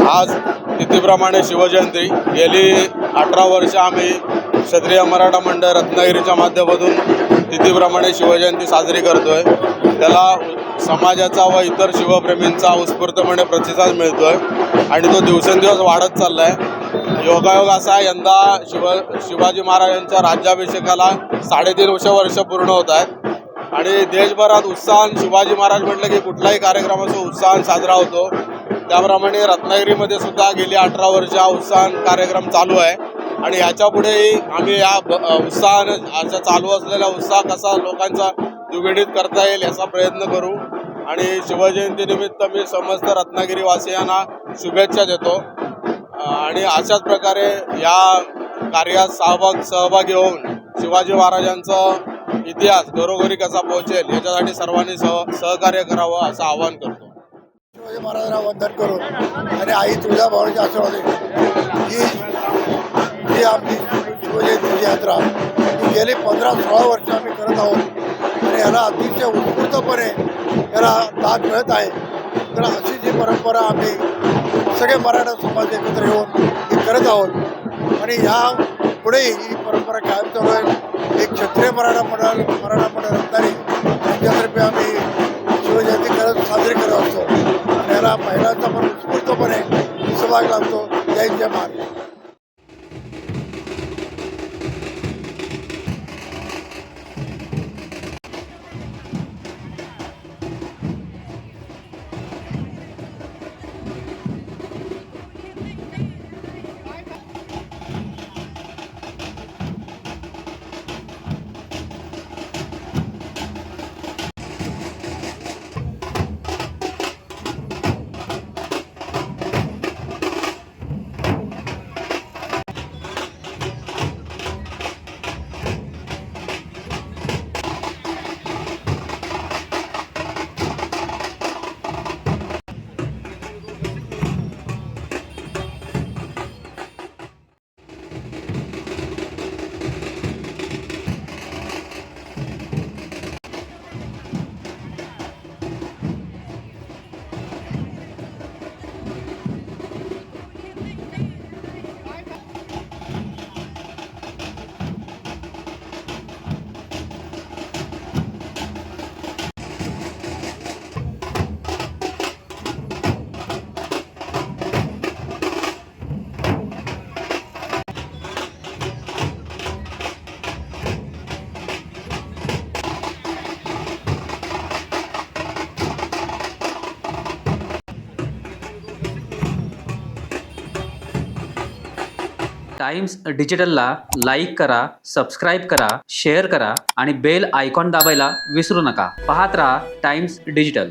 आज तिथीप्रमाणे शिवजयंती गेली 18 वर्ष आम्ही क्षत्रिय मराठा मंडळ रत्नागिरीच्या माध्यमातून तिथीप्रमाणे शिवजयंती साजरी करतोय। त्याला समाजाचा व इतर शिवप्रेमींचा उत्स्फूर्तपणे प्रतिसाद मिळतोय आणि तो दिवसेंदिवस वाढत चाललाय। योगायोग असा यंदा शिवाजी महाराजांच्या राज्याभिषेकाला 3.5 वर्ष पूर्ण होत आहेत आणि देशभरात उत्साहान शिवाजी महाराज म्हटलं की कुठलाही कार्यक्रम असो उत्साहान साजरा होतो। त्याप्रमाणे रत्नागिरीमध्ये सुद्धा गेली 18 वर्ष हा उत्साहान कार्यक्रम चालू आहे आणि ह्याच्या पुढेही आम्ही या उत्साहानं असा चालू असलेला उत्साह कसा लोकांचा द्विगुणित करता येईल याचा प्रयत्न करू आणि शिवजयंतीनिमित्त मी समस्त रत्नागिरीवासियांना शुभेच्छा देतो आणि अशाच प्रकारे या कार्यात सहभागी होऊन शिवाजी महाराजांचा इतिहास घरोघरी कसा पोहोचेल याच्यासाठी सर्वांनी सहकार्य करावं असं आवाहन करतो। शिवाजी महाराजांना वंदन करून आणि आई तुळजाभवानीच्या आशीर्वादाने ही आपली शिवजयंतीची यात्रा ही गेली 15-16 वर्ष आम्ही करत आहोत आणि याला अतिशय उत्स्फूर्तपणे याला दाद मिळत आहे। तर अशी जी परंपरा आम्ही सगळे मराठा समाज एकत्र येऊन ही करत आहोत आणि या पुढेही ही परंपरा कायम चालू आहे। एक क्षत्रिय मराठा मंडळ रत्नागिरी यांच्यातर्फे आम्ही शिवजयंती साजरी करत असतो आणि याला महिलांचा पण उत्स्फूर्तपणे सहभाग लागतो। जय जय महाराज। टाइम्स डिजिटलला लाईक करा, सबस्क्राईब करा, शेअर करा आणि बेल आयकॉन दाबायला विसरू नका। पाहत रहा टाइम्स डिजिटल।